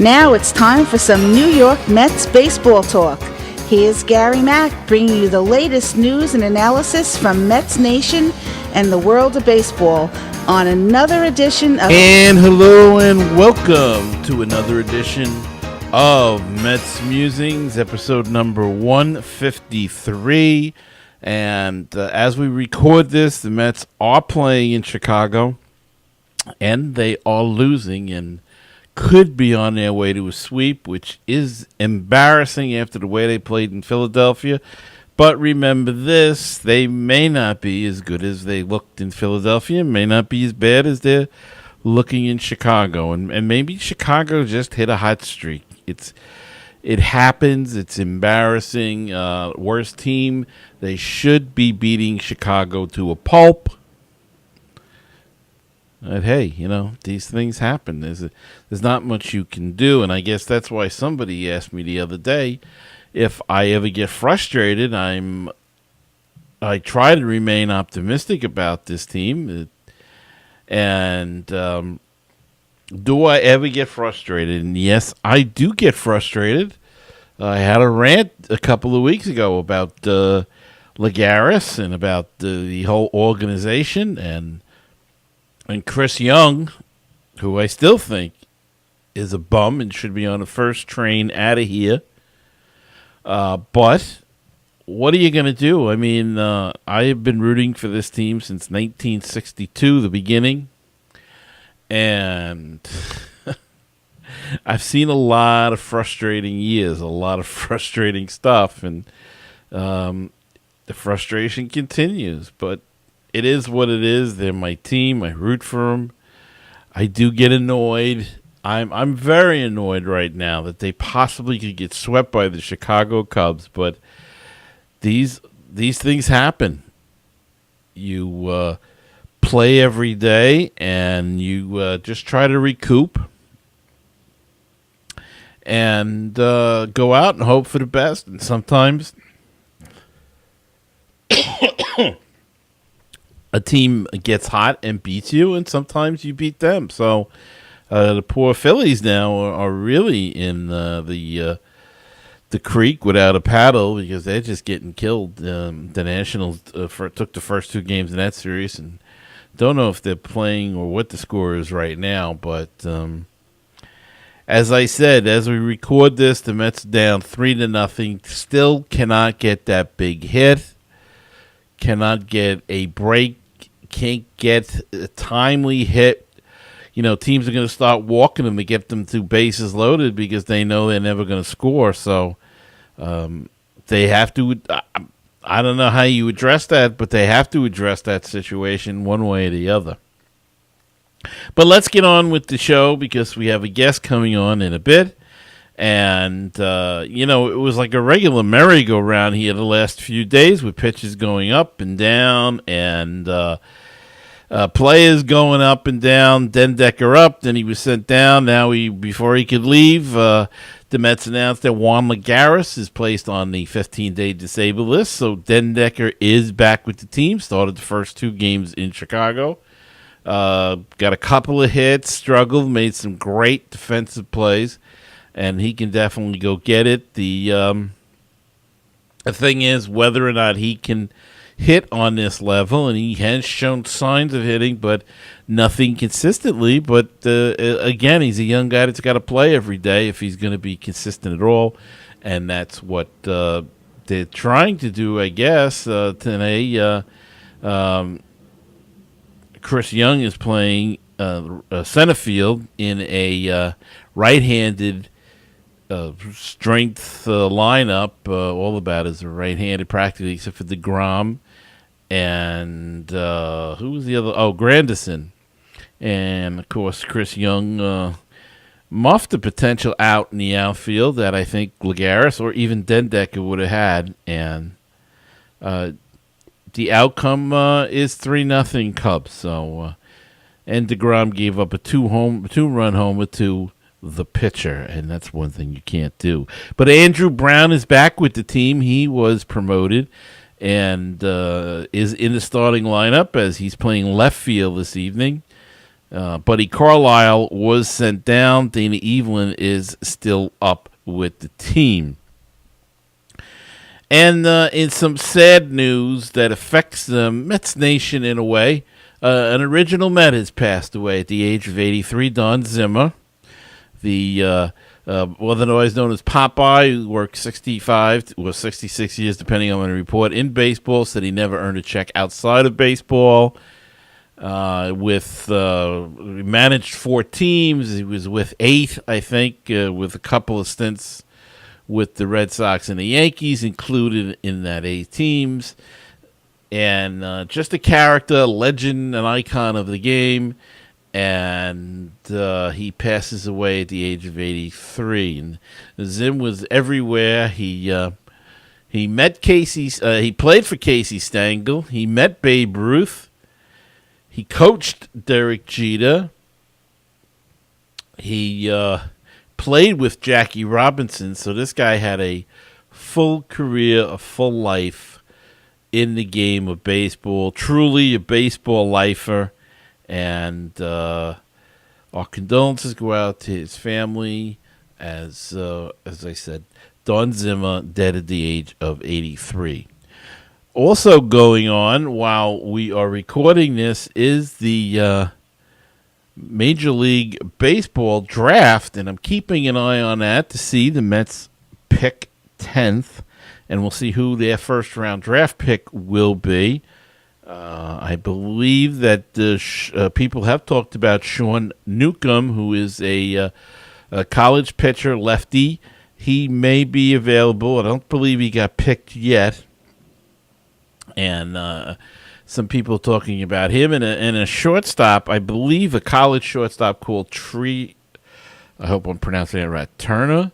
Now it's time for some New York Mets baseball talk. Here's Gary Mack bringing you the latest news and analysis from Mets Nation and the world of baseball on another edition of... And hello and welcome to another edition of MetsMusings, episode number 153. And as we record this, the Mets are playing in Chicago, and they are losing and could be on their way to a sweep, which is embarrassing after the way they played in Philadelphia. But remember this, they may not be as good as they looked in Philadelphia, may not be as bad as they're looking in Chicago. And maybe Chicago just hit a hot streak. It happens. It's embarrassing. Worst team. They should be beating Chicago to a pulp. But hey, these things happen. There's not much you can do, and I guess that's why somebody asked me the other day if I ever get frustrated. I try to remain optimistic about this team, and do I ever get frustrated? And yes, I do get frustrated. I had a rant a couple of weeks ago about Lagares and about the whole organization and Chris Young, who I still think is a bum and should be on the first train out of here. But what are you going to do? I mean, I have been rooting for this team since 1962, the beginning. And I've seen a lot of frustrating years, a lot of frustrating stuff. And the frustration continues. But it is what it is. They're my team. I root for them. I do get annoyed. I'm very annoyed right now that they possibly could get swept by the Chicago Cubs, but these things happen. You play every day, and you just try to recoup and go out and hope for the best. And sometimes a team gets hot and beats you, and sometimes you beat them. So the poor Phillies now are really in the creek without a paddle because they're just getting killed. The Nationals took the first two games in that series, and don't know if they're playing or what the score is right now. But as I said, as we record this, the Mets down 3-0. Still cannot get that big hit. Cannot get a break. Can't get a timely hit. Teams are going to start walking them to get them to bases loaded because they know they're never going to score. So they have to. I don't know how you address that, but they have to address that situation one way or the other. But let's get on with the show because we have a guest coming on in a bit. And, it was like a regular merry-go-round here the last few days with pitches going up and down and players going up and down. Dendecker up, then he was sent down. Now, before he could leave, the Mets announced that Juan Lagares is placed on the 15-day disabled list. So Dendecker is back with the team, started the first two games in Chicago. Got a couple of hits, struggled, made some great defensive plays. And he can definitely go get it. The thing is whether or not he can hit on this level, and he has shown signs of hitting, but nothing consistently. But again, he's a young guy that's got to play every day if he's going to be consistent at all, and that's what they're trying to do, I guess. Today, Chris Young is playing center field in a right-handed strength lineup. All about is right-handed practically, except for DeGrom and who was the other? Oh, Granderson, and of course Chris Young muffed the potential out in the outfield that I think Lagares or even Dendecker would have had, and the outcome is 3-0 Cubs. So and DeGrom gave up a two-run homer to the pitcher, and that's one thing you can't do. But Andrew Brown is back with the team. He was promoted and is in the starting lineup as he's playing left field this evening. Buddy Carlisle was sent down. Dana Evelyn is still up with the team. And in some sad news that affects the Mets Nation in a way, an original Met has passed away at the age of 83, Don Zimmer. The otherwise known as Popeye, who worked 65 or 66 years, depending on the report, in baseball, said he never earned a check outside of baseball. He managed 4 teams. He was with 8, I think, with a couple of stints with the Red Sox and the Yankees included in that 8 teams. And just a character, legend, an icon of the game. And he passes away at the age of 83. And Zim was everywhere. He met Casey. He played for Casey Stengel. He met Babe Ruth. He coached Derek Jeter. He played with Jackie Robinson. So this guy had a full career, a full life in the game of baseball. Truly a baseball lifer. And our condolences go out to his family. As I said, Don Zimmer, dead at the age of 83. Also going on while we are recording this is the Major League Baseball draft, and I'm keeping an eye on that to see the Mets pick 10th, and we'll see who their first-round draft pick will be. I believe that people have talked about Sean Newcomb, who is a college pitcher, lefty. He may be available. I don't believe he got picked yet. And some people talking about him. And a shortstop, I believe a college shortstop called I hope I'm pronouncing it right, Turner.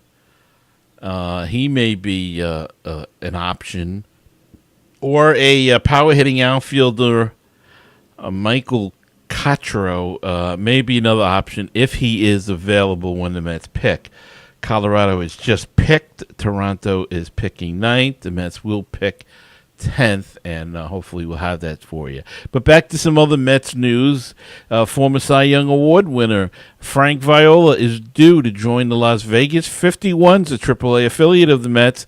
He may be an option. Or a power-hitting outfielder, Michael Cotro, may be another option if he is available when the Mets pick. Colorado is just picked. Toronto is picking 9th. The Mets will pick 10th, and hopefully we'll have that for you. But back to some other Mets news. Former Cy Young Award winner Frank Viola is due to join the Las Vegas 51s, a AAA affiliate of the Mets,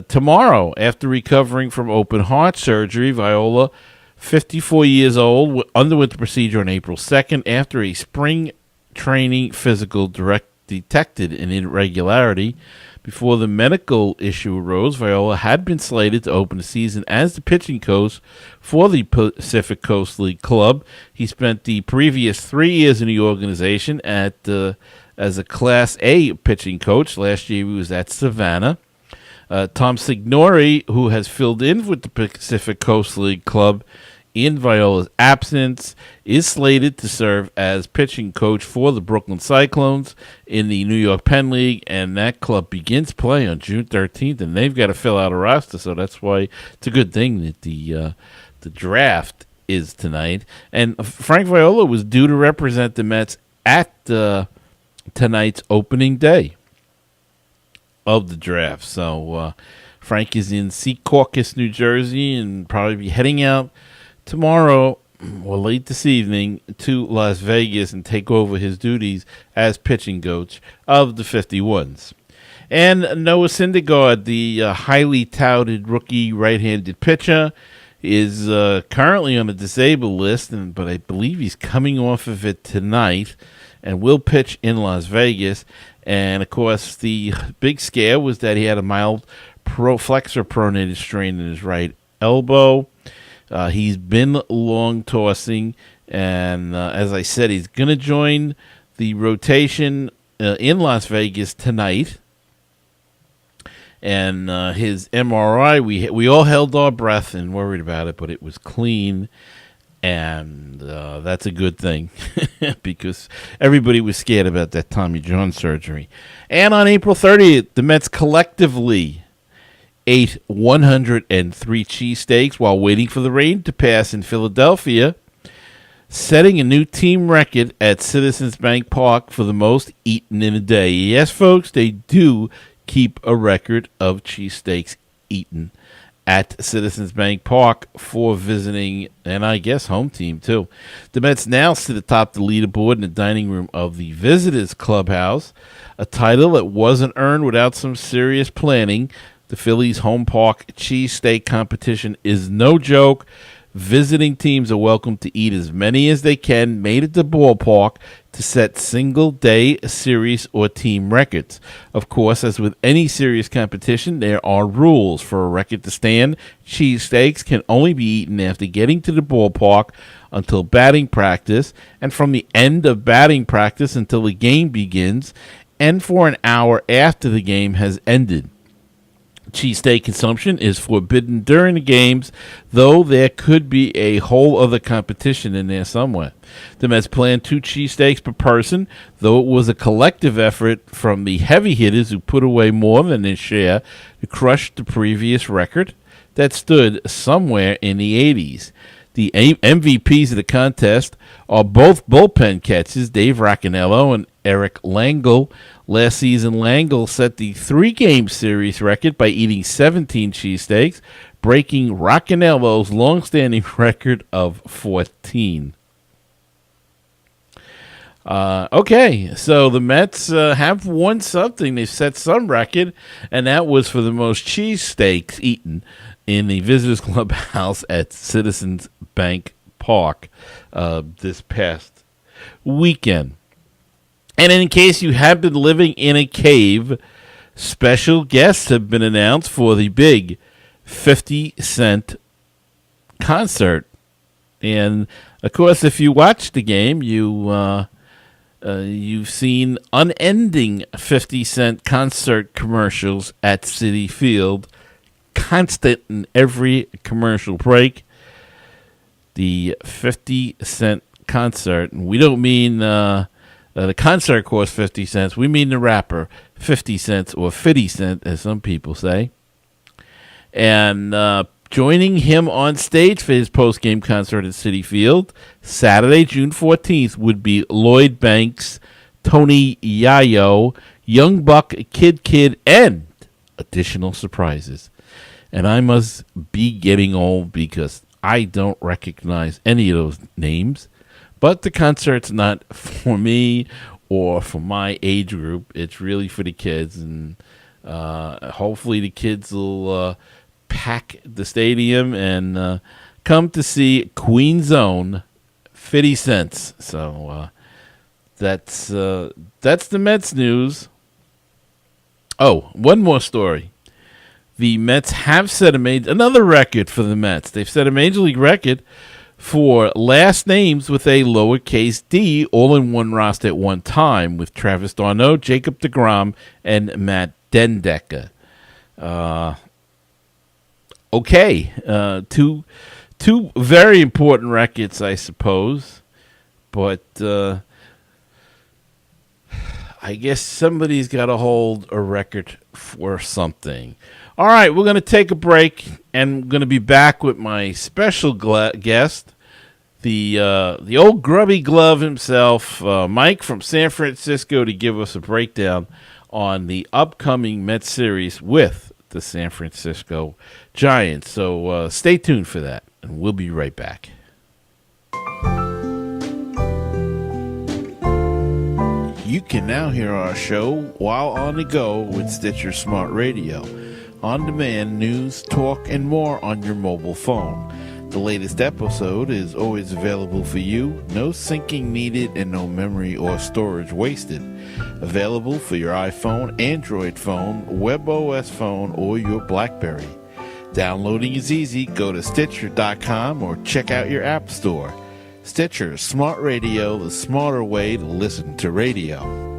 tomorrow after recovering from open heart surgery. Viola, 54 years old, underwent the procedure on April 2nd after a spring training physical detected an irregularity. Before the medical issue arose, Viola had been slated to open the season as the pitching coach for the Pacific Coast League club. He spent the previous 3 years in the organization as a Class A pitching coach. Last year he was at Savannah. Tom Signori, who has filled in with the Pacific Coast League club in Viola's absence, is slated to serve as pitching coach for the Brooklyn Cyclones in the New York Penn League, and that club begins play on June 13th, and they've got to fill out a roster, so that's why it's a good thing that the draft is tonight. And Frank Viola was due to represent the Mets at tonight's opening day of the draft. So Frank is in Secaucus, New Jersey, and probably be heading out tomorrow or late this evening to Las Vegas and take over his duties as pitching coach of the 51s. And Noah Syndergaard, the highly touted rookie right-handed pitcher, is currently on a disabled list, but I believe he's coming off of it tonight and will pitch in Las Vegas. And, of course, the big scare was that he had a mild flexor pronated strain in his right elbow. He's been long tossing, and as I said, he's going to join the rotation in Las Vegas tonight. And his MRI, we all held our breath and worried about it, but it was clean. And that's a good thing because everybody was scared about that Tommy John surgery. And on April 30th, the Mets collectively ate 103 cheesesteaks while waiting for the rain to pass in Philadelphia, setting a new team record at Citizens Bank Park for the most eaten in a day. Yes, folks, they do keep a record of cheesesteaks eaten at Citizens Bank Park for visiting, and I guess home team too. The Mets now sit atop the leaderboard in the dining room of the visitors clubhouse, a title that wasn't earned without some serious planning. The Phillies' home park cheesesteak competition is no joke. Visiting teams are welcome to eat as many as they can made at the ballpark to set single-day series or team records. Of course, as with any serious competition, there are rules. For a record to stand, cheesesteaks can only be eaten after getting to the ballpark until batting practice, and from the end of batting practice until the game begins, and for an hour after the game has ended. Cheesesteak consumption is forbidden during the games, though there could be a whole other competition in there somewhere. The Mets planned 2 cheesesteaks per person, though it was a collective effort from the heavy hitters who put away more than their share to crush the previous record that stood somewhere in the 80s. The MVPs of the contest are both bullpen catchers, Dave Racaniello and Eric Langle. Last season, Langle set the 3-game series record by eating 17 cheesesteaks, breaking Racaniello's long-standing record of 14. Okay, so the Mets have won something. They've set some record, and that was for the most cheesesteaks eaten in the visitors clubhouse at Citizens Bank Park this past weekend. And in case you have been living in a cave, special guests have been announced for the big 50 Cent concert. And, of course, if you watch the game, you've seen unending 50 Cent concert commercials at Citi Field, constant in every commercial break. The 50 Cent concert, and we don't mean the concert costs 50 cents. We mean the rapper 50 cents or 50 cent, as some people say. And joining him on stage for his post-game concert at Citi Field, Saturday, June 14th, would be Lloyd Banks, Tony Yayo, Young Buck, Kid, and additional surprises. And I must be getting old because I don't recognize any of those names. But the concert's not for me or for my age group. It's really for the kids. And hopefully the kids will pack the stadium and come to see Queen's Own 50 Cents. So that's the Mets news. Oh, one more story. The Mets have set another record for the Mets. They've set a Major League record for last names with a lowercase d all in one roster at one time, with Travis d'Arnaud, Jacob deGrom, and Matt Dendecker. Two very important records, I suppose, but I guess somebody's got to hold a record for something. All right, we're going to take a break, and we're going to be back with my special guest, the old grubby glove himself, Mike from San Francisco, to give us a breakdown on the upcoming Mets series with the San Francisco Giants. So stay tuned for that, and we'll be right back. You can now hear our show while on the go with Stitcher Smart Radio. On-demand news, talk, and more on your mobile phone. The latest episode is always available for you. No syncing needed and no memory or storage wasted. Available for your iPhone, Android phone, WebOS phone, or your BlackBerry. Downloading is easy. Go to Stitcher.com or check out your app store. Stitcher Smart Radio, the smarter way to listen to radio.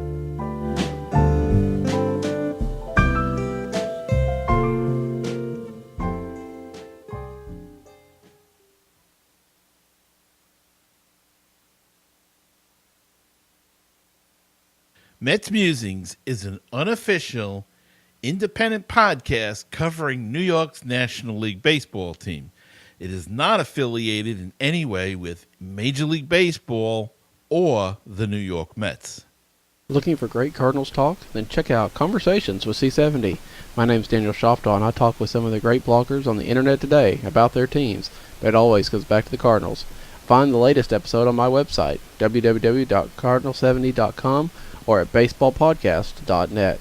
MetsMusings is an unofficial, independent podcast covering New York's National League Baseball team. It is not affiliated in any way with Major League Baseball or the New York Mets. Looking for great Cardinals talk? Then check out Conversations with C70. My name's Daniel Shoftaw, and I talk with some of the great bloggers on the internet today about their teams, but it always goes back to the Cardinals. Find the latest episode on my website, www.cardinal70.com, or at baseballpodcast.net.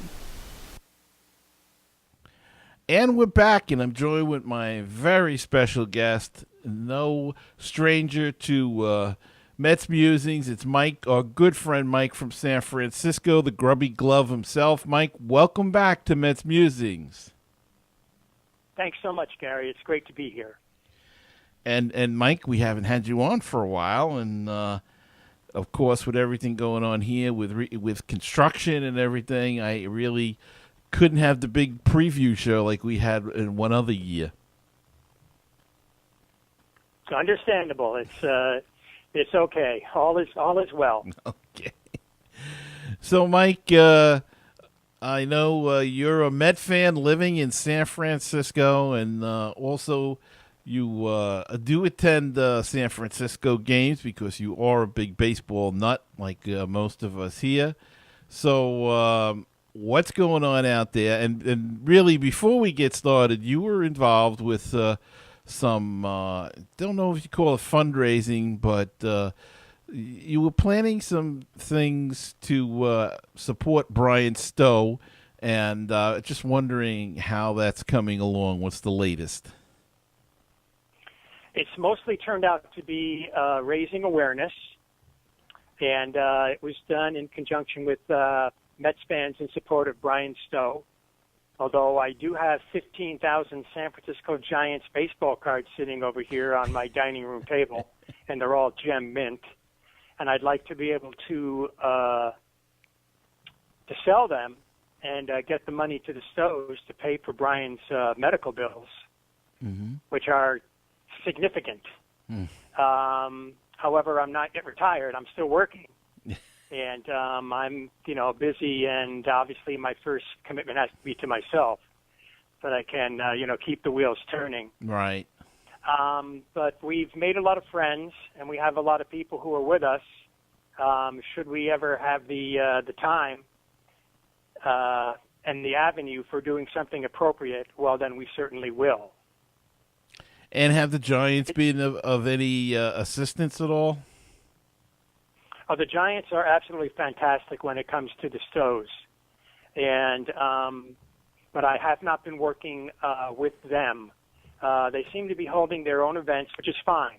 And we're back, and I'm joined with my very special guest, no stranger to Mets Musings. It's Mike, our good friend Mike from San Francisco, the grubby glove himself. Mike, welcome back to Mets Musings. Thanks so much, Gary. It's great to be here. And Mike, we haven't had you on for a while, and of course, with everything going on here with construction and everything, I really couldn't have the big preview show like we had in one other year. It's understandable. It's okay. All is well. Okay. So, Mike, I know you're a Met fan living in San Francisco, and also you do attend San Francisco games because you are a big baseball nut like most of us here. So, what's going on out there? And really, before we get started, you were involved with some, don't know if you call it fundraising, but you were planning some things to support Brian Stowe, and just wondering how that's coming along. What's the latest? It's mostly turned out to be raising awareness, and it was done in conjunction with Mets fans in support of Brian Stowe. Although I do have 15,000 San Francisco Giants baseball cards sitting over here on my dining room table, and they're all gem mint. And I'd like to be able to sell them and get the money to the Stowes to pay for Brian's medical bills, which are significant. However, I'm not yet retired. I'm still working. And I'm, busy, and obviously my first commitment has to be to myself, so that I can, keep the wheels turning. Right. But we've made a lot of friends, and we have a lot of people who are with us. Should we ever have the time and the avenue for doing something appropriate, well, then we certainly will. And have the Giants been of any assistance at all? Oh, the Giants are absolutely fantastic when it comes to the Stowes, and but I have not been working with them. They seem to be holding their own events, which is fine,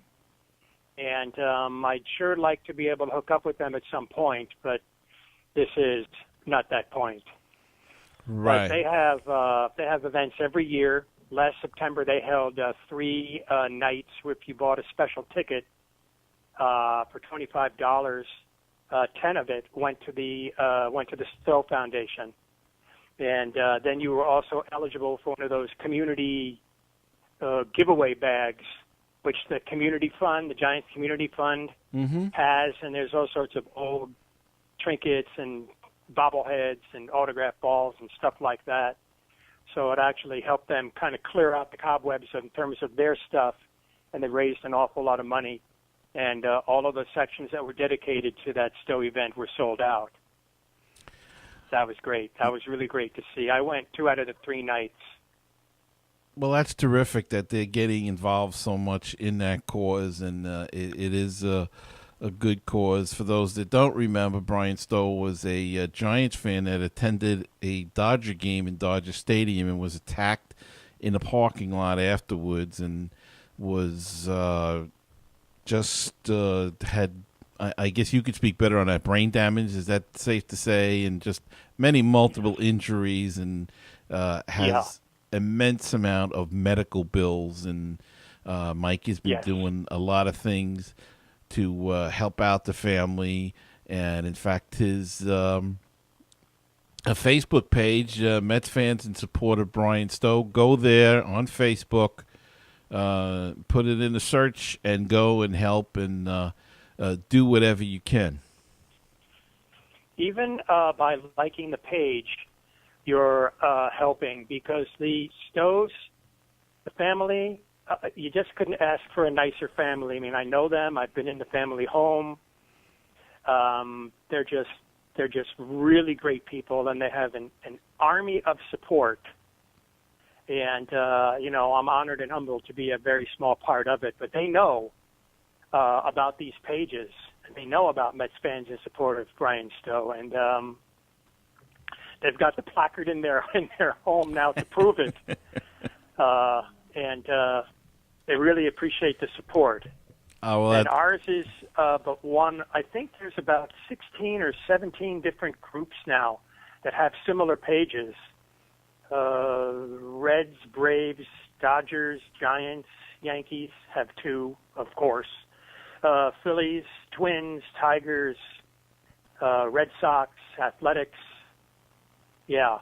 and I'd sure like to be able to hook up with them at some point, but this is not that point. Right. But they have events every year. Last September they held 3 nights where if you bought a special ticket for $25, 10 of it went to the Stowe Foundation, and then you were also eligible for one of those community giveaway bags, which the community fund, the Giants Community Fund, has, and there's all sorts of old trinkets and bobbleheads and autographed balls and stuff like that. So it actually helped them kind of clear out the cobwebs in terms of their stuff, and they raised an awful lot of money. And all of the sections that were dedicated to that Stowe event were sold out. That was great. That was really great to see. I went 2 out of the 3 nights. Well, that's terrific that they're getting involved so much in that cause, and it is a good cause. For those that don't remember, Brian Stowe was a Giants fan that attended a Dodger game in Dodger Stadium and was attacked in a parking lot afterwards, and was had, I guess you could speak better on that, brain damage. Is that safe to say? And just many multiple injuries, and has immense amount of medical bills. And Mike has been doing a lot of things to help out the family. And in fact, his a Facebook page, Mets fans in support of Brian Stowe. Go there on Facebook. Put it in the search and go and help and do whatever you can. Even by liking the page, you're helping, because the Stowes, the family, you just couldn't ask for a nicer family. I mean, I know them. I've been in the family home. They're just They're just really great people, and they have an army of support. And, I'm honored and humbled to be a very small part of it. But they know about these pages, and they know about Mets fans in support of Brian Stowe. And they've got the placard in their home now to prove it. And they really appreciate the support. And ours is but one. I think there's about 16 or 17 different groups now that have similar pages. Reds, Braves, Dodgers, Giants, Yankees have two, of course. Phillies, Twins, Tigers, Red Sox, Athletics. Yeah,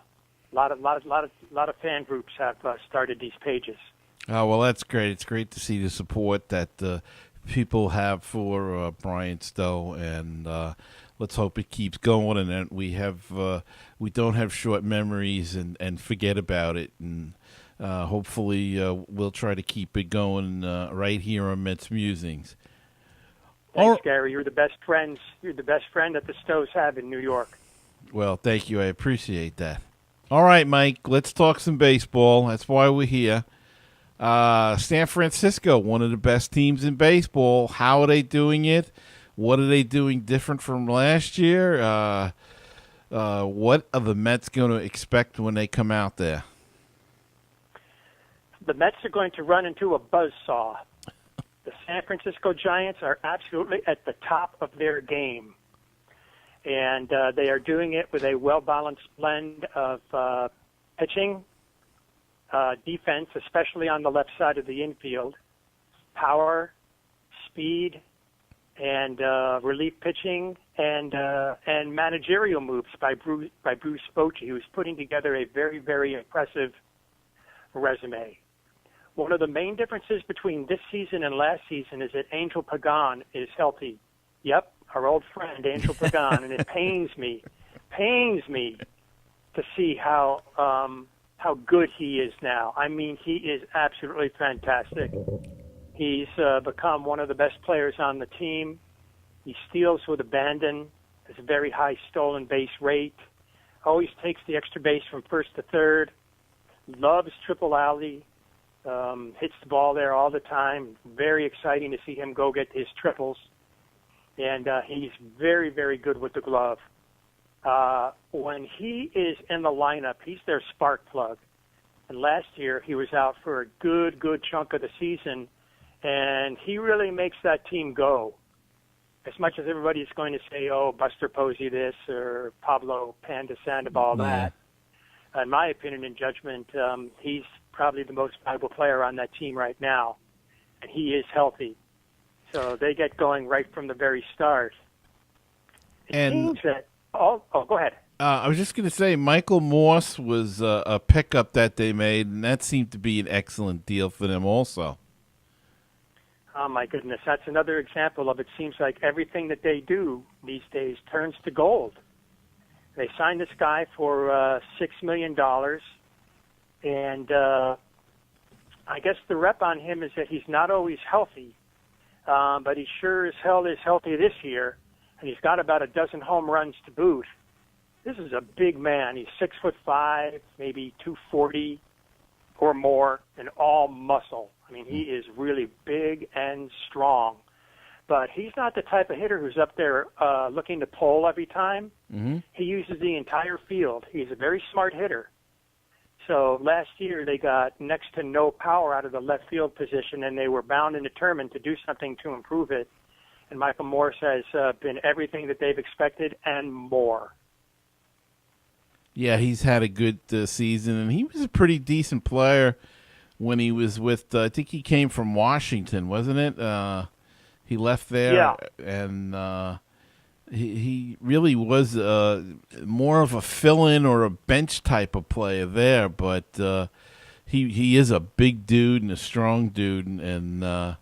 a lot of fan groups have started these pages. Oh, well, that's great. It's great to see the support that people have for Brian Stowe, and let's hope it keeps going, and that we don't have short memories and forget about it, and hopefully we'll try to keep it going right here on MetsMusings. Thanks, Gary. You're the best friends. You're the best friend that the Stowes have in New York. Well, thank you. I appreciate that. All right, Mike, let's talk some baseball. That's why we're here. San Francisco, one of the best teams in baseball. How are they doing it? What are they doing different from last year? What are the Mets going to expect when they come out there? The Mets are going to run into a buzzsaw. The San Francisco Giants are absolutely at the top of their game. And they are doing it with a well-balanced blend of pitching, defense, especially on the left side of the infield, power, speed, and relief pitching, and managerial moves by Bruce Bochy, who's putting together a very, very impressive resume. One of the main differences between this season and last season is that Angel Pagan is healthy. Yep, our old friend Angel Pagan, and it pains me to see how good he is now. I mean, he is absolutely fantastic. He's become one of the best players on the team. He steals with abandon. Has a very high stolen base rate. Always takes the extra base from first to third. Loves triple alley. Hits the ball there all the time. Very exciting to see him go get his triples. And he's very, very good with the glove. When he is in the lineup, he's their spark plug. And last year, he was out for a good chunk of the season, and he really makes that team go. As much as everybody's going to say, oh, Buster Posey this or Pablo Panda Sandoval that, in my opinion and judgment, he's probably the most valuable player on that team right now, and he is healthy. So they get going right from the very start. It seems that go ahead. I was just going to say, Michael Morse was a pickup that they made, and that seemed to be an excellent deal for them also. Oh, my goodness. That's another example of it seems like everything that they do these days turns to gold. They signed this guy for $6 million, and I guess the rep on him is that he's not always healthy, but he sure as hell is healthy this year, and he's got about a dozen home runs to boot. This is a big man. He's 6'5", maybe 240 or more, and all muscle. I mean, he is really big and strong. But he's not the type of hitter who's up there looking to pull every time. Mm-hmm. He uses the entire field. He's a very smart hitter. So last year they got next to no power out of the left field position, and they were bound and determined to do something to improve it. And Michael Morse has been everything that they've expected and more. Yeah, he's had a good season, and he was a pretty decent player when he was with, I think he came from Washington, wasn't it? He left there, yeah. And he really was more of a fill-in or a bench type of player there, but he is a big dude and a strong dude, and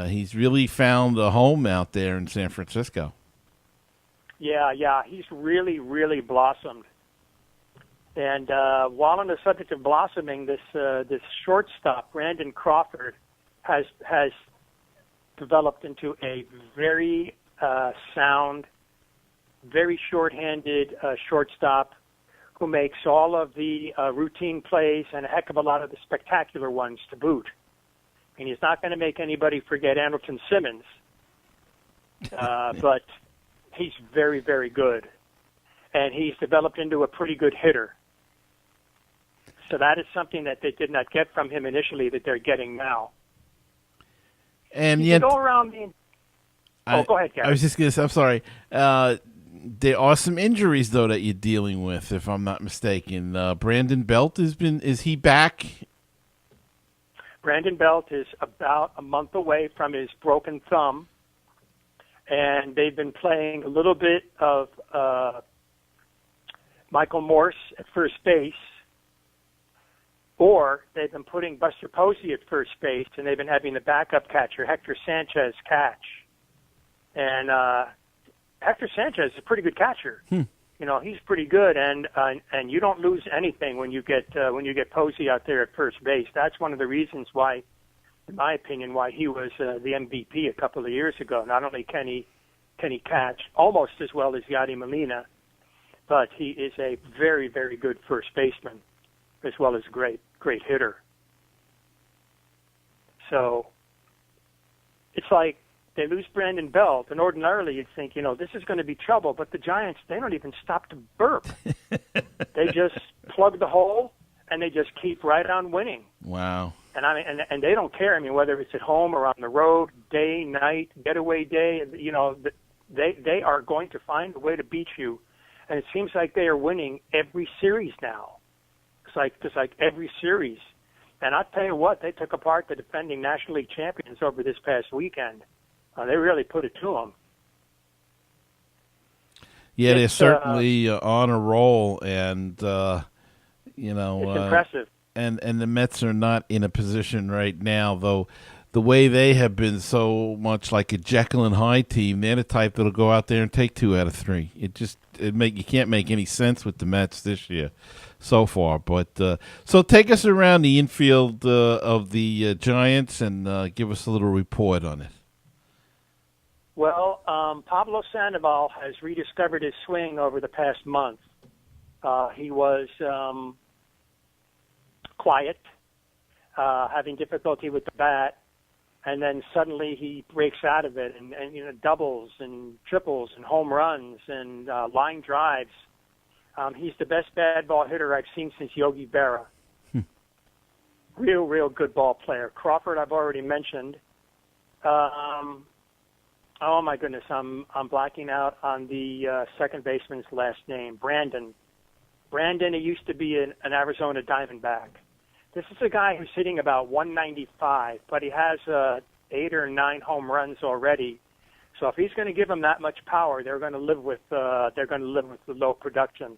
he's really found a home out there in San Francisco. Yeah, he's really, really blossomed. And while on the subject of blossoming, this shortstop, Brandon Crawford, has developed into a very sound very short-handed shortstop who makes all of the routine plays and a heck of a lot of the spectacular ones to boot. And he's not going to make anybody forget Andrelton Simmons, but he's very, very good. And he's developed into a pretty good hitter. So that is something that they did not get from him initially that they're getting now. And you yet, go around the. Go ahead, Gary. I was just going to say, I'm sorry. There are some injuries though that you're dealing with, if I'm not mistaken. Brandon Belt is he back? Brandon Belt is about a month away from his broken thumb, and they've been playing a little bit of Michael Morse at first base, or they've been putting Buster Posey at first base, and they've been having the backup catcher, Hector Sanchez, catch. And Hector Sanchez is a pretty good catcher. You know, he's pretty good, and you don't lose anything when you get Posey out there at first base. That's one of the reasons why, in my opinion, why he was the MVP a couple of years ago. Not only can he catch almost as well as Yadi Molina, but he is a very, very good first baseman, as well as a great hitter. So it's like they lose Brandon Belt, and ordinarily you'd think, you know, this is going to be trouble, but the Giants, they don't even stop to burp. They just plug the hole, and they just keep right on winning. Wow. And I mean, and they don't care. I mean, whether it's at home or on the road, day, night, getaway day, you know, they are going to find a way to beat you. And it seems like they are winning every series now. It's like every series. And I'll tell you what, they took apart the defending National League champions over this past weekend. They really put it to them. Yeah, they're certainly on a roll, and you know, it's impressive. And the Mets are not in a position right now, though. The way they have been so much like a Jekyl and Hyde team, they're the type that'll go out there and take 2 out of 3. You can't make any sense with the Mets this year so far. But so take us around the infield of the Giants and give us a little report on it. Well, Pablo Sandoval has rediscovered his swing over the past month. He was quiet, having difficulty with the bat. And then suddenly he breaks out of it, and you know, doubles and triples and home runs and line drives. He's the best bad ball hitter I've seen since Yogi Berra. Real good ball player. Crawford, I've already mentioned. Oh my goodness, I'm blacking out on the second baseman's last name. Brandon. He used to be an Arizona Diamondback. This is a guy who's hitting about 195, but he has 8 or 9 home runs already. So if he's going to give him that much power, they're going to live with the low production.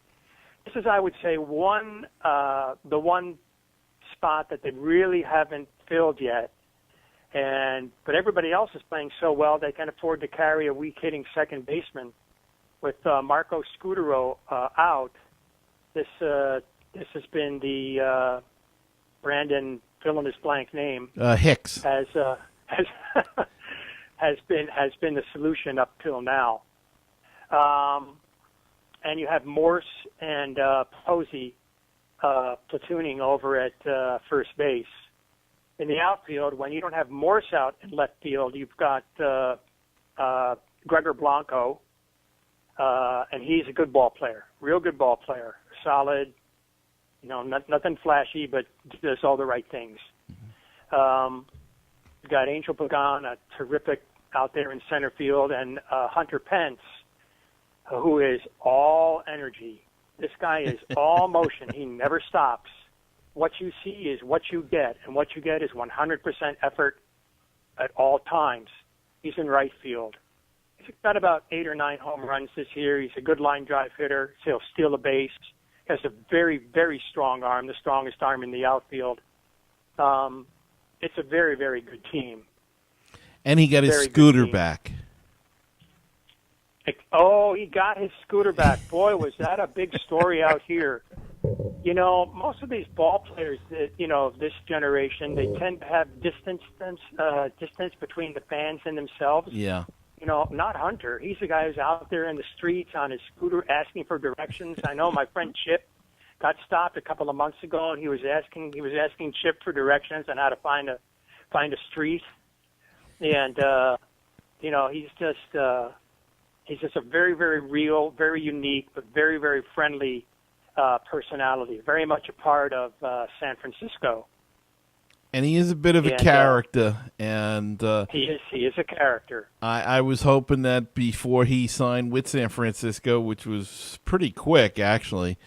This is, I would say, the one spot that they really haven't filled yet. But everybody else is playing so well they can afford to carry a weak hitting second baseman. With Marco Scutaro out, this has been the Brandon, fill in his blank name. Hicks has been the solution up till now. And you have Morse and Posey platooning over at first base. In the outfield, when you don't have Morse out in left field, you've got Gregor Blanco, and he's a good ball player, real good ball player, solid. You know, nothing flashy, but does all the right things. You've got Angel Pagan, a terrific out there in center field, and Hunter Pence, who is all energy. This guy is all motion. He never stops. What you see is what you get, and what you get is 100% effort at all times. He's in right field. He's got about 8 or 9 home runs this year. He's a good line drive hitter. He'll steal a base. Has a very, very strong arm, the strongest arm in the outfield. It's a very, very good team. And he got his scooter back. Oh, he got his scooter back. Boy, was that a big story out here. You know, most of these ball players, of this generation, they tend to have distance between the fans and themselves. Yeah. not Hunter. He's the guy who's out there in the streets on his scooter asking for directions. I know my friend Chip got stopped a couple of months ago, and he was asking Chip for directions on how to find a street. And he's just a very, very real, very unique, but very, very friendly personality. Very much a part of San Francisco. And he is a bit of a character, and he is a character. I was hoping that before he signed with San Francisco, which was pretty quick actually,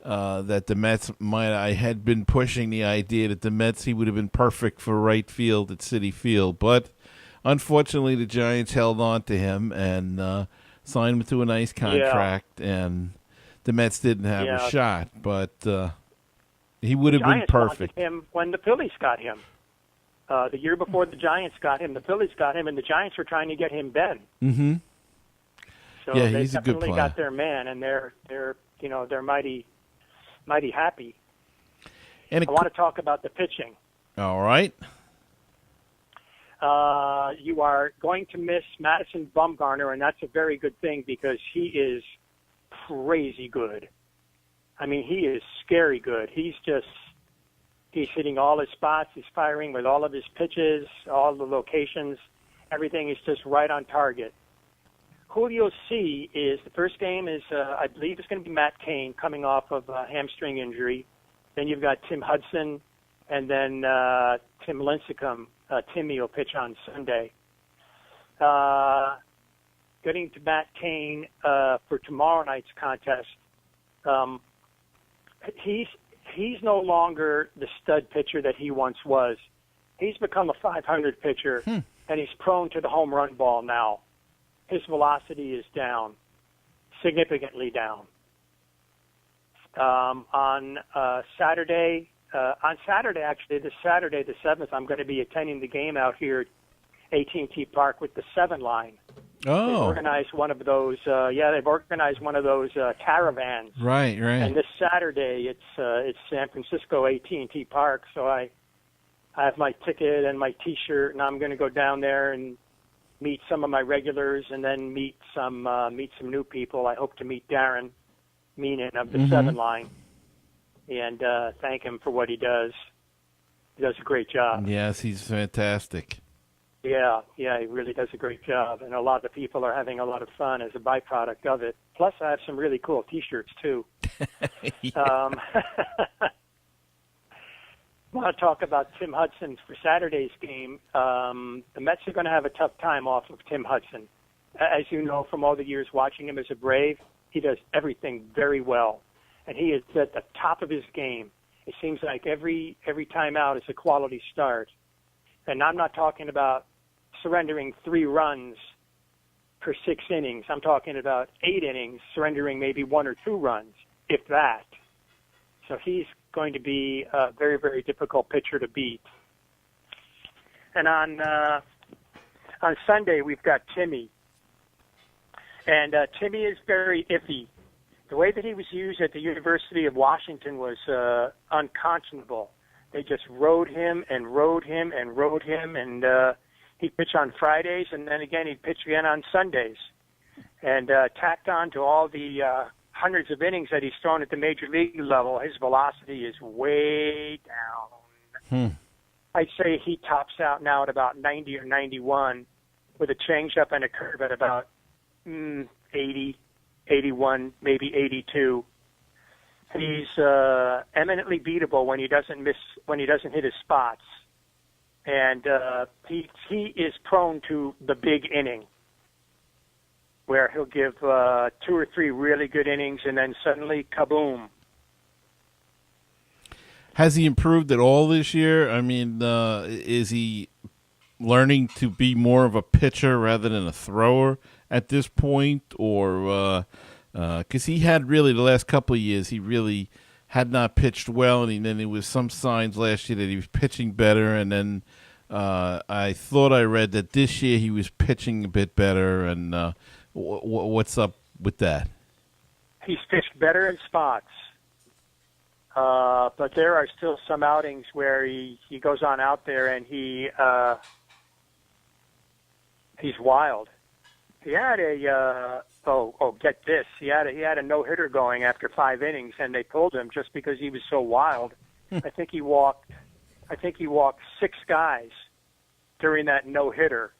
that the Mets I had been pushing the idea that the Mets, he would have been perfect for right field at Citi Field, but unfortunately the Giants held on to him and signed him to a nice contract, and the Mets didn't have a shot, but. He would have been perfect. Wanted him when the Phillies got him. The year before the Giants got him, the Phillies got him, and the Giants were trying to get him then. Mm-hmm. So yeah, they he's a good definitely player. got their man, and they're mighty happy. And I want to talk about the pitching. All right. You are going to miss Madison Bumgarner, and that's a very good thing because he is crazy good. I mean, he is scary good. He's hitting all his spots. He's firing with all of his pitches, all the locations. Everything is just right on target. Julio C. is, the first game is, I believe it's going to be Matt Cain coming off of a hamstring injury. Then you've got Tim Hudson, and then Tim Lincecum. Timmy will pitch on Sunday. Getting to Matt Cain for tomorrow night's contest, he's no longer the stud pitcher that he once was. He's become a 500 pitcher, and he's prone to the home run ball now. His velocity is down, significantly down. On Saturday, actually, this Saturday, the 7th, I'm going to be attending the game out here at AT&T Park with the 7 line. Oh. They've organized one of those. Caravans. Right. And this Saturday, it's San Francisco AT&T Park. So I have my ticket and my T-shirt, and I'm going to go down there and meet some of my regulars, and then meet some new people. I hope to meet Darren Meenan of the 7 line, and thank him for what he does. He does a great job. Yes, he's fantastic. Yeah, he really does a great job, and a lot of the people are having a lot of fun as a byproduct of it. Plus, I have some really cool T-shirts, too. I want to talk about Tim Hudson for Saturday's game. The Mets are going to have a tough time off of Tim Hudson. As you know from all the years watching him as a Brave, he does everything very well, and he is at the top of his game. It seems like every time out is a quality start. And I'm not talking about surrendering 3 runs per 6 innings. I'm talking about 8 innings, surrendering maybe 1 or 2 runs, if that. So he's going to be a very, very difficult pitcher to beat. And on Sunday, we've got Timmy. And Timmy is very iffy. The way that he was used at the University of Washington was unconscionable. They just rode him, and he'd pitch on Fridays, and then again he'd pitch again on Sundays. And tacked on to all the hundreds of innings that he's thrown at the major league level, his velocity is way down. I'd say he tops out now at about 90 or 91 with a changeup and a curve at about 80, 81, maybe 82. He's eminently beatable when he doesn't hit his spots, and he is prone to the big inning, where he'll give 2 or 3 really good innings, and then suddenly kaboom. Has he improved at all this year? I mean, is he learning to be more of a pitcher rather than a thrower at this point, or? Because he had really the last couple of years, he really had not pitched well, and then there was some signs last year that he was pitching better, and then I thought I read that this year he was pitching a bit better, and what's up with that? He's pitched better in spots, but there are still some outings where he goes on out there and he's wild. He had a get this. He had a no-hitter going after 5 innings, and they pulled him just because he was so wild. I think he walked 6 guys during that no-hitter.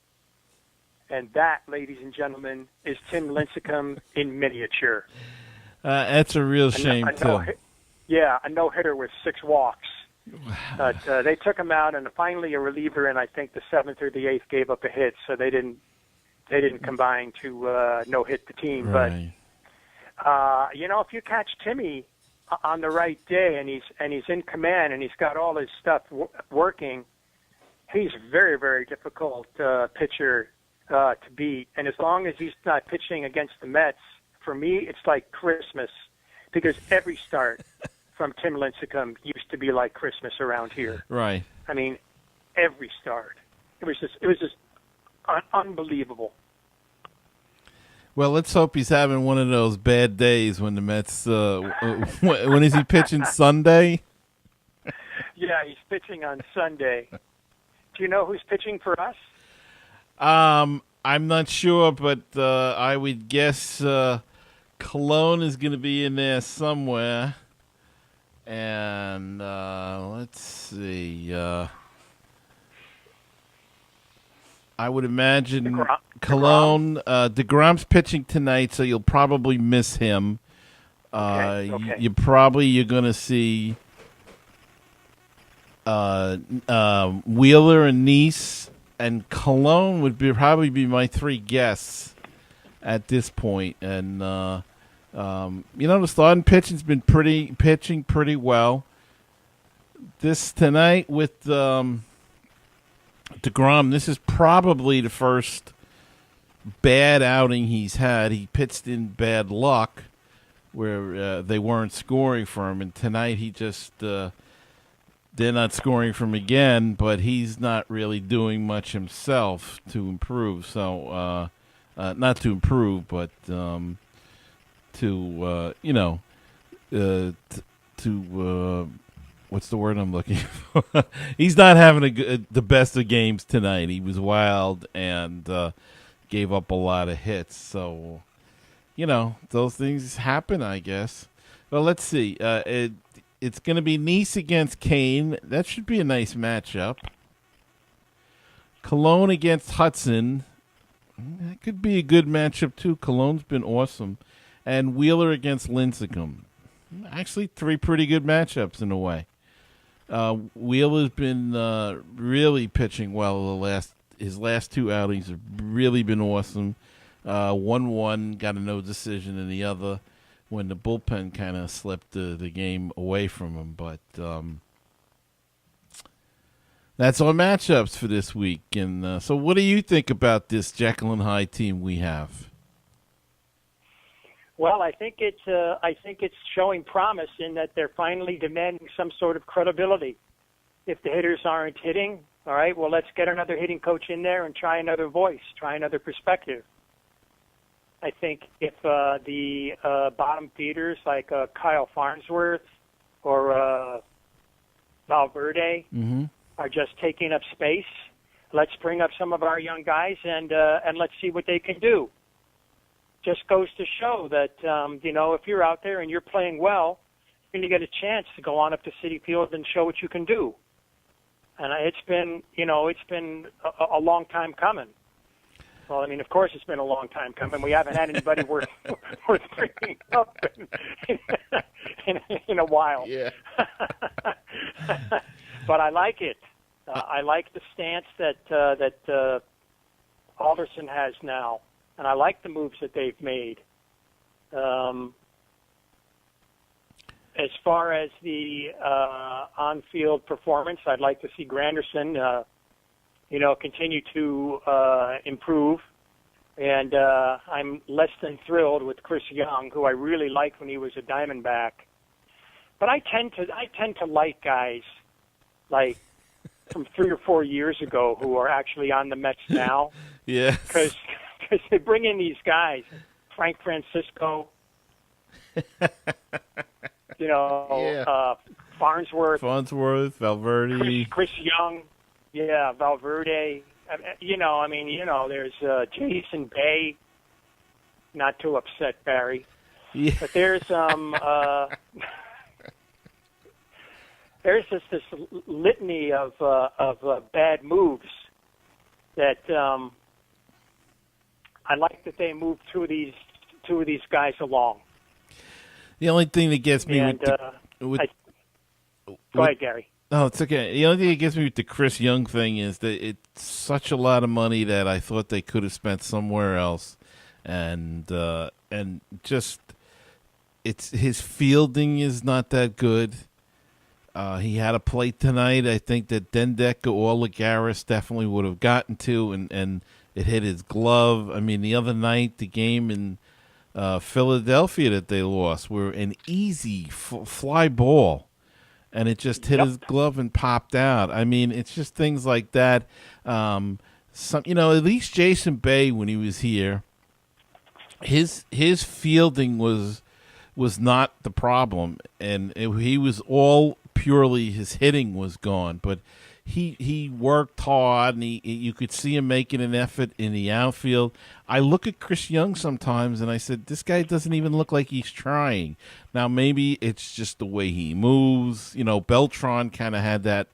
And that, ladies and gentlemen, is Tim Lincecum in miniature. That's a real shame, too. A no-hitter with 6 walks. But they took him out, and finally a reliever in, I think, the 7th or the 8th gave up a hit, so they didn't combine to no-hit the team. Right. But, if you catch Timmy on the right day and he's in command and he's got all his stuff working, he's a very, very difficult pitcher to beat. And as long as he's not pitching against the Mets, for me, it's like Christmas, because every start from Tim Lincecum used to be like Christmas around here. Right. I mean, every start. It was just unbelievable. Well, let's hope he's having one of those bad days when the Mets. When is he pitching? Sunday? Yeah, he's pitching on Sunday. Do you know who's pitching for us? I'm not sure, but I would guess Cologne is going to be in there somewhere. And let's see. I would imagine Cologne. DeGrom's pitching tonight, so you'll probably miss him. Okay. You're going to see Wheeler and Nice, and Cologne would probably be my 3 guests at this point. And the starting pitching's been pitching pretty well. This tonight with DeGrom, this is probably the first bad outing he's had. He pitched in bad luck where they weren't scoring for him, and tonight he just they're not scoring for him again, but he's not really doing much himself to improve. So not to improve, but what's the word I'm looking for? He's not having the best of games tonight. He was wild and gave up a lot of hits. So, those things happen, I guess. Well, let's see. It's going to be Nice against Kane. That should be a nice matchup. Cologne against Hudson. That could be a good matchup, too. Cologne's been awesome. And Wheeler against Lincecum. Actually, 3 pretty good matchups in a way. Wheeler's been really pitching well his last 2 outings have really been awesome. 1-1, got a no decision in the other when the bullpen kind of slipped the game away from him. But that's our matchups for this week. And so what do you think about this Jekyll and Hyde team we have? Well, I think it's showing promise in that they're finally demanding some sort of credibility. If the hitters aren't hitting, all right, well, let's get another hitting coach in there and try another voice, try another perspective. I think if the bottom feeders like Kyle Farnsworth or Valverde are just taking up space, let's bring up some of our young guys and let's see what they can do. Just goes to show that, if you're out there and you're playing well, you're going to get a chance to go on up to Citi Field and show what you can do. And it's been a long time coming. Well, I mean, of course it's been a long time coming. We haven't had anybody worth bringing up in a while. Yeah. But I like it. I like the stance that Alderson has now. And I like the moves that they've made. As far as the on-field performance, I'd like to see Granderson, continue to improve. And I'm less than thrilled with Chris Young, who I really liked when he was a Diamondback. But I tend to like guys like from 3 or 4 years ago who are actually on the Mets now. Yeah. Because they bring in these guys, Frank Francisco, Farnsworth, Valverde, Chris Young, Valverde. There's Jason Bay. not to upset Barry. Yeah. But there's there's just this litany of bad moves that I like that they moved two of these guys along. The only thing that gets me Go ahead, Gary. Oh, it's okay. The only thing that gets me with the Chris Young thing is that it's such a lot of money that I thought they could have spent somewhere else, and just it's his fielding is not that good. He had a plate tonight. I think that Dendeka or Lagares definitely would have gotten to, and it hit his glove. I mean, the other night, the game in Philadelphia that they lost were an easy fly ball, and it just hit his glove and popped out. I mean, it's just things like that. At least Jason Bay, when he was here, his fielding was not the problem, and he was all purely his hitting was gone, but he worked hard, and you could see him making an effort in the outfield. I look at Chris Young sometimes, and I said, this guy doesn't even look like he's trying. Now, maybe it's just the way he moves. Beltran kind of had that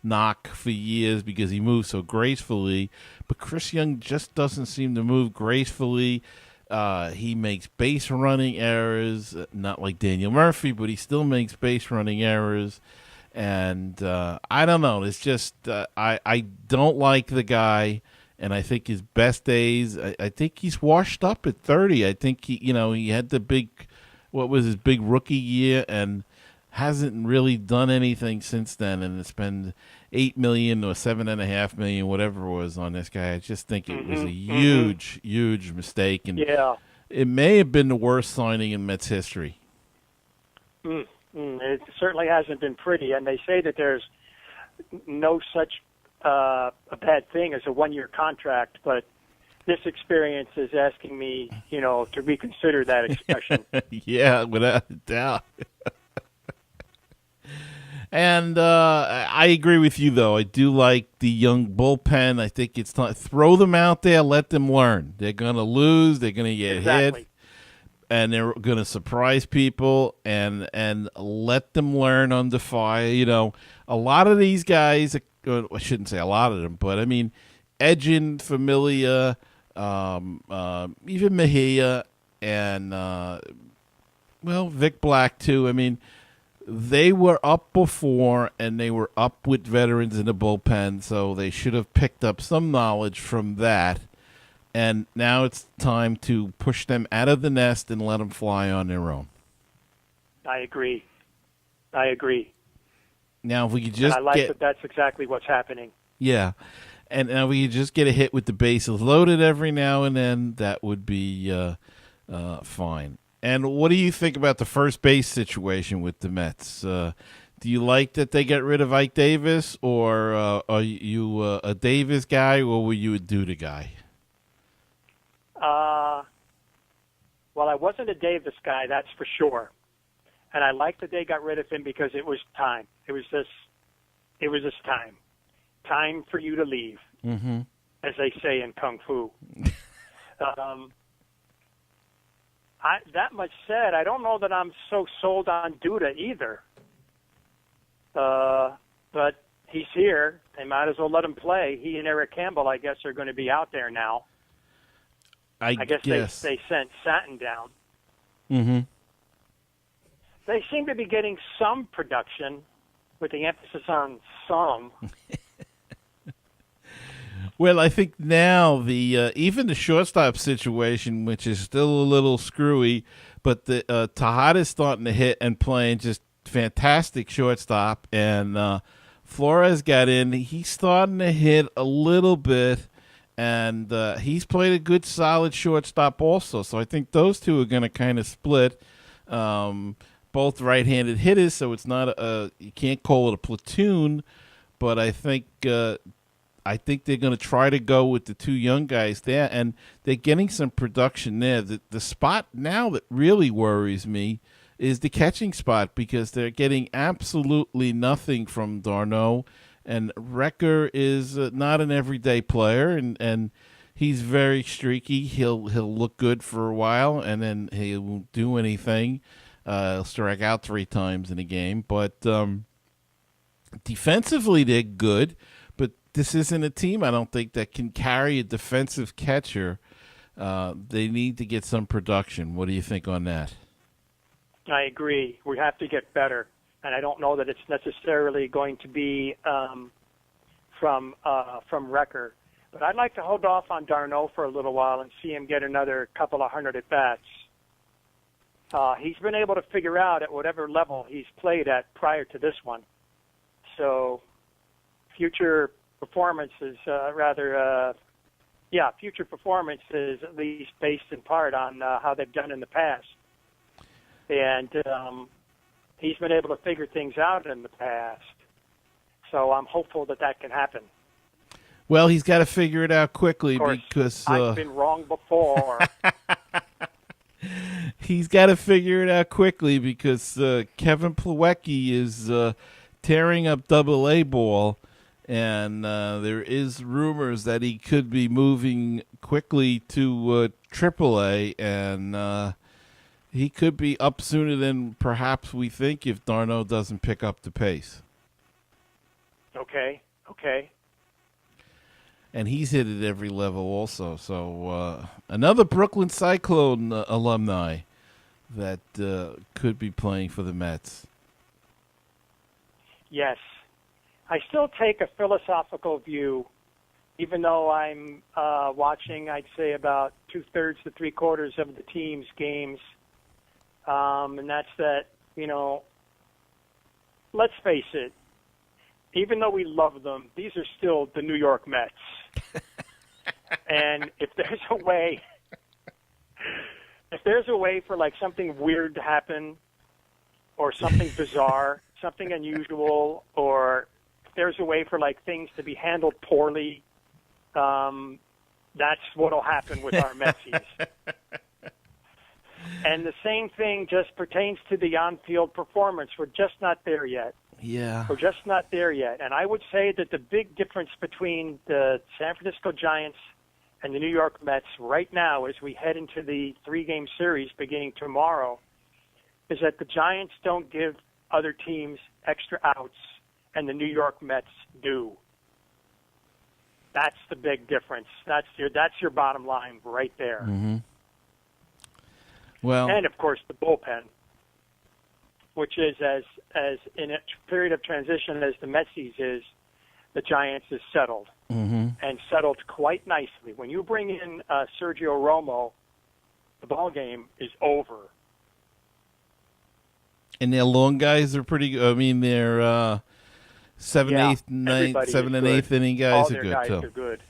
knock for years because he moved so gracefully, but Chris Young just doesn't seem to move gracefully. He makes base running errors, not like Daniel Murphy, but he still makes base running errors. And I don't know. It's just I don't like the guy, and I think his best days. I think he's washed up at 30. I think he had the big, what was his big rookie year, and hasn't really done anything since then. And it's been $8 million or $7.5 million, whatever it was, on this guy. I just think it was a huge, huge mistake, and it may have been the worst signing in Mets history. It certainly hasn't been pretty, and they say that there's no such a bad thing as a one-year contract, but this experience is asking me, to reconsider that expression. Yeah, without a doubt. And I agree with you, though. I do like the young bullpen. I think it's time. Throw them out there. Let them learn. They're going to lose. They're going to get hit. And they're going to surprise people, and let them learn under fire. A lot of these guys, I shouldn't say a lot of them, but I mean, Edgin, Familia, even Mejia, and, Vic Black, too. I mean, they were up before, and they were up with veterans in the bullpen, so they should have picked up some knowledge from that. And now it's time to push them out of the nest and let them fly on their own. I agree. Now, if we could just that that's exactly what's happening. Yeah. And now we could just get a hit with the bases loaded every now and then, that would be fine. And what do you think about the first base situation with the Mets? Do you like that they got rid of Ike Davis, or are you a Davis guy, or were you a Duda guy? Well, I wasn't a Davis guy, that's for sure. And I like that they got rid of him because it was time. It was just time. Time for you to leave, as they say in Kung Fu. That much said, I don't know that I'm so sold on Duda either. But he's here. They might as well let him play. He and Eric Campbell, I guess, are going to be out there now. I guess. They sent Satin down. Mm-hmm. They seem to be getting some production, with the emphasis on some. Well, I think now the even the shortstop situation, which is still a little screwy, but the Tejada's starting to hit and playing just fantastic shortstop, and Flores got in. He's starting to hit a little bit. And he's played a good, solid shortstop also. So I think those two are going to kind of split. Both right-handed hitters, so it's not you can't call it a platoon. But I think they're going to try to go with the two young guys there, and they're getting some production there. The spot now that really worries me is the catching spot, because they're getting absolutely nothing from d'Arnaud. And Recker is not an everyday player, and he's very streaky. He'll look good for a while, and then he won't do anything. He'll strike out 3 times in a game, but defensively they're good. But this isn't a team, I don't think, that can carry a defensive catcher. They need to get some production. What do you think on that? I agree. We have to get better, and I don't know that it's necessarily going to be from Wrecker. But I'd like to hold off on d'Arnaud for a little while and see him get another couple of hundred at bats. He's been able to figure out at whatever level he's played at prior to this one. So future performance is future performance is at least based in part on how they've done in the past. And he's been able to figure things out in the past. So I'm hopeful that can happen. Well, he's got to figure it out quickly, of course, because I've been wrong before. He's got to figure it out quickly because Kevin Plawecki is tearing up Double-A ball, and there is rumors that he could be moving quickly to Triple-A, and he could be up sooner than perhaps we think if d'Arnaud doesn't pick up the pace. Okay. And he's hit at every level also. So another Brooklyn Cyclone alumni that could be playing for the Mets. Yes. I still take a philosophical view, even though I'm watching, I'd say, about 2/3 to 3/4 of the team's games. And that's that, let's face it, even though we love them, these are still the New York Mets. And if there's a way for like something weird to happen or something bizarre, something unusual, or if there's a way for like things to be handled poorly, that's what'll happen with our Metsies. And the same thing just pertains to the on-field performance. We're just not there yet. Yeah. We're just not there yet. And I would say that the big difference between the San Francisco Giants and the New York Mets right now, as we head into the 3-game series beginning tomorrow, is that the Giants don't give other teams extra outs, and the New York Mets do. That's the big difference. That's your bottom line right there. Mm-hmm. Well, and of course the bullpen, which is as in a period of transition as the Metsvs is, the Giants is settled, and settled quite nicely. When you bring in Sergio Romo, the ball game is over. And their long guys are pretty good. I mean, their 7th, 8th, 7th, and 8th inning guys are good, guys too. Are good.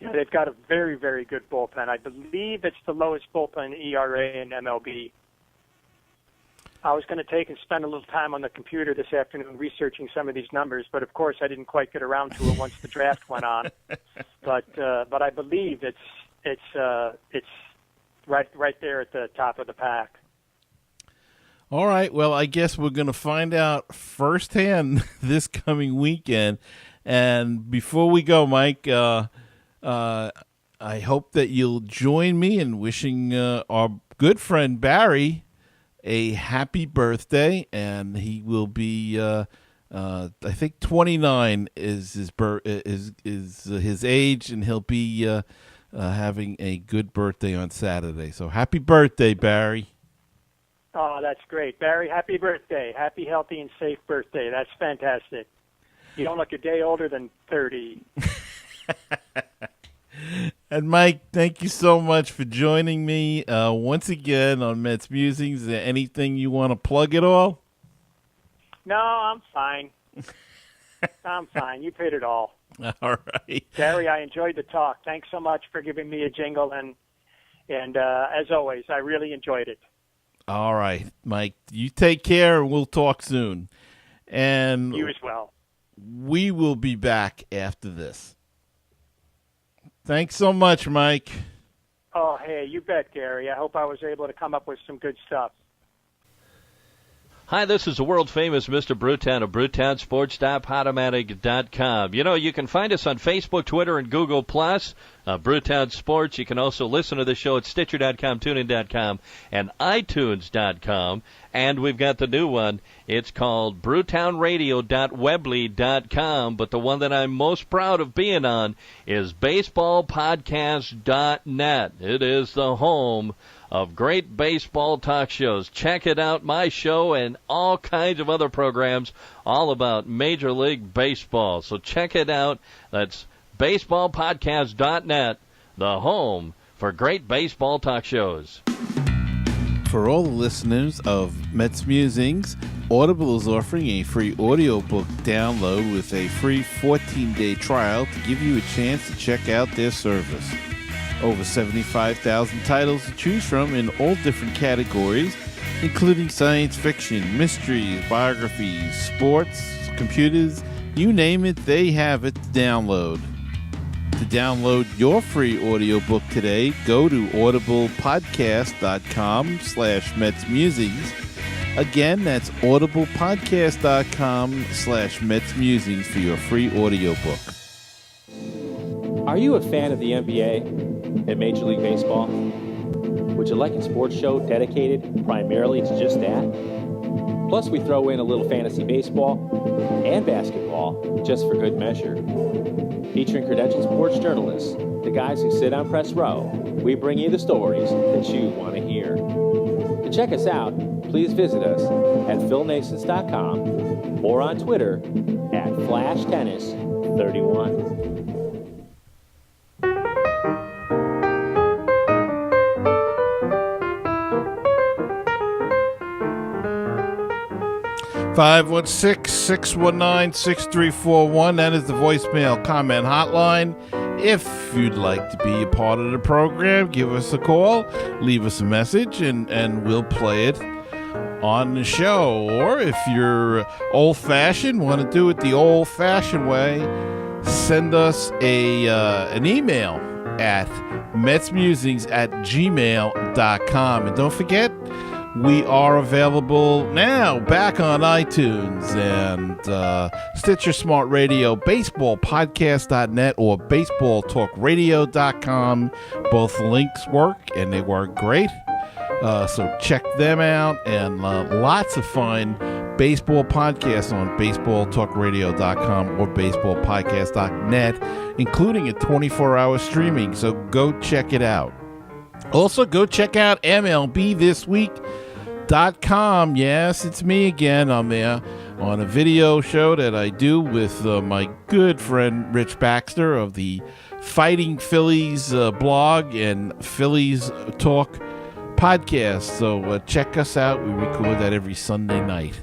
Yeah, they've got a very, very good bullpen. I believe it's the lowest bullpen ERA in MLB. I was going to take and spend a little time on the computer this afternoon researching some of these numbers, but of course I didn't quite get around to it once the draft went on. But I believe it's right there at the top of the pack. All right. Well, I guess we're going to find out firsthand this coming weekend. And before we go, Mike, I hope that you'll join me in wishing our good friend Barry a happy birthday, and he will be I think 29 is his age, and he'll be having a good birthday on Saturday. So happy birthday, Barry. Oh, that's great. Barry, happy birthday. Happy, healthy, and safe birthday. That's fantastic. You don't look a day older than 30. And Mike, thank you so much for joining me once again on Mets Musings. Is there anything you want to plug at all? No, I'm fine. I'm fine. You've hit it all. All right. Barry, I enjoyed the talk. Thanks so much for giving me a jingle, and as always, I really enjoyed it. All right, Mike. You take care, and we'll talk soon. And you as well. We will be back after this. Thanks so much, Mike. Oh, hey, you bet, Gary. I hope I was able to come up with some good stuff. Hi, this is the world-famous Mr. Brewtown of BrewtownSports.Podomatic.com. You know, you can find us on Facebook, Twitter, and Google+. Brewtown Sports. You can also listen to the show at Stitcher.com, TuneIn.com, and iTunes.com. And we've got the new one. It's called BrewtownRadio.weebly.com. But the one that I'm most proud of being on is BaseballPodcast.net. It is the home of great baseball talk shows. Check it out, my show and all kinds of other programs all about Major League Baseball. So check it out. That's BaseballPodcast.net, the home for great baseball talk shows. For all the listeners of Mets Musings, Audible is offering a free audiobook download with a free 14-day trial to give you a chance to check out their service. Over 75,000 titles to choose from in all different categories, including science fiction, mysteries, biographies, sports, computers, you name it, they have it to download. To download your free audiobook today, go to audiblepodcast.com/MetsMusings. Again, that's audiblepodcast.com/MetsMusings for your free audiobook. Are you a fan of the NBA and Major League Baseball? Would you like a sports show dedicated primarily to just that? Plus, we throw in a little fantasy baseball and basketball just for good measure. Featuring credentialed sports journalists, the guys who sit on press row, we bring you the stories that you want to hear. To check us out, please visit us at philnasons.com or on Twitter at FlashTennis31. (516-619-6341). That is the voicemail comment hotline. If you'd like to be a part of the program, give us a call, leave us a message, and we'll play it on the show. Or if you're old-fashioned, want to do it the old-fashioned way, send us an email at metsmusings@gmail.com. And don't forget, we are available now back on iTunes and Stitcher Smart Radio, baseballpodcast.net, or baseballtalkradio.com. Both links work, and they work great. So check them out, and lots of fine baseball podcasts on baseballtalkradio.com or baseballpodcast.net, including a 24-hour streaming. So go check it out. Also, go check out MLBthisweek.com. Yes, it's me again. I'm there on a video show that I do with my good friend Rich Baxter of the Fighting Phillies blog and Phillies Talk podcast. So check us out. We record that every Sunday night.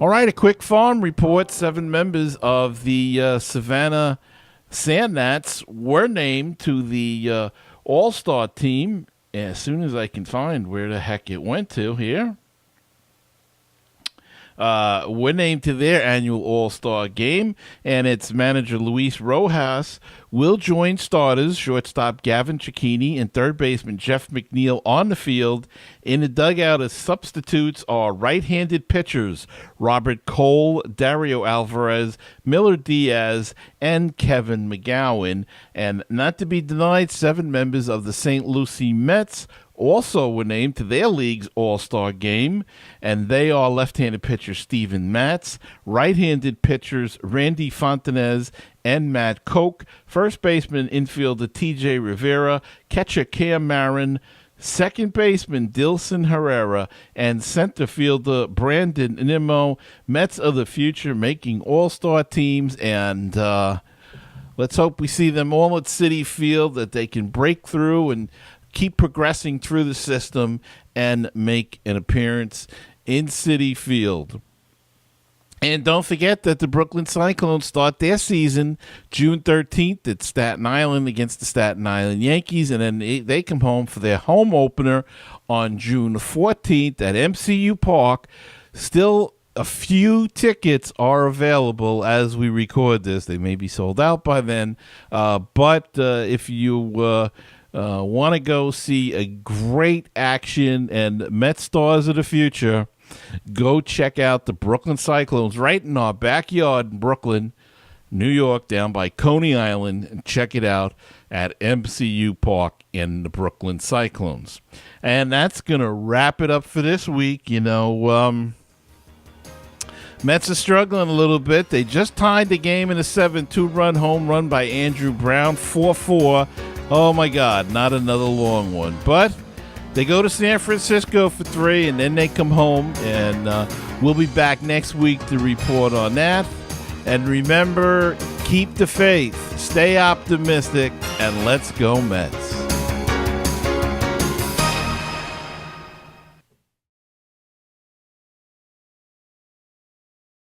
All right, a quick farm report. 7 members of the Savannah Sandgnats were named to the All-Star team as soon as I can find where the heck it went to here. Were named to their annual All-Star game, and its manager Luis Rojas will join starters shortstop Gavin Cicchini and third baseman Jeff McNeil on the field. In the dugout as substitutes are right-handed pitchers Robert Cole, Dario Alvarez, Miller Diaz, and Kevin McGowan. And not to be denied, 7 members of the St. Lucie Mets also were named to their league's All-Star game, and they are left-handed pitcher Steven Matz, right-handed pitchers Randy Fontanez and Matt Koch, first baseman infielder T.J. Rivera, catcher Cam Marin, second baseman Dilson Herrera, and center fielder Brandon Nimmo. Mets of the future making All-Star teams, and let's hope we see them all at Citi Field, that they can break through and keep progressing through the system and make an appearance in Citi Field. And don't forget that the Brooklyn Cyclones start their season June 13th at Staten Island against the Staten Island Yankees, and then they come home for their home opener on June 14th at MCU Park. Still, a few tickets are available as we record this. They may be sold out by then, but if you want to go see a great action and Met stars of the future, go check out the Brooklyn Cyclones right in our backyard in Brooklyn New York, down by Coney Island, and check it out at MCU Park in the Brooklyn Cyclones. And that's going to wrap it up for this week. Mets are struggling a little bit. They just tied the game in a 7-2 home run by Andrew Brown, 4-4. Oh, my God, not another long one. But they go to San Francisco for 3, and then they come home, and we'll be back next week to report on that. And remember, keep the faith, stay optimistic, and let's go Mets.